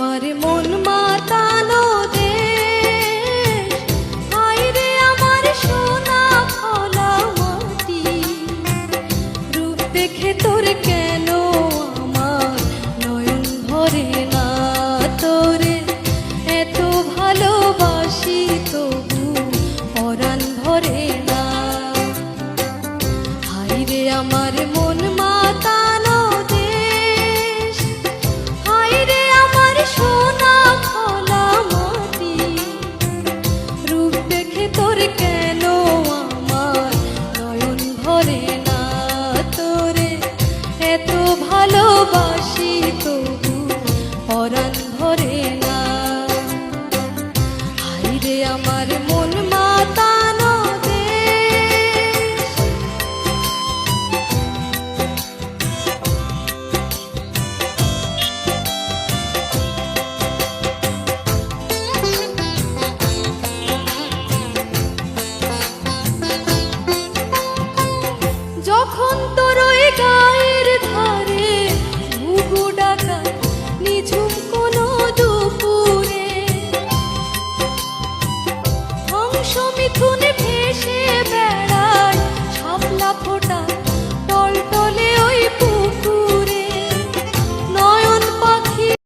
আমার মন মাতানো দেশ, হায় রে আমার সোনা ফলা মাটি। রূপ দেখে তোর কেন আমার নয়ন ভরে না, তোরে এত ভালোবাসি তবু পরাণ ভরে না। হায় রে আমার মন মাতানো দেশ, হায় রে আমার সোনা ফলা মাটি। রূপ দেখে তোর কেন আমার নয়ন ভরে না, তোরে এত ভালোবাসি তবু পরাণ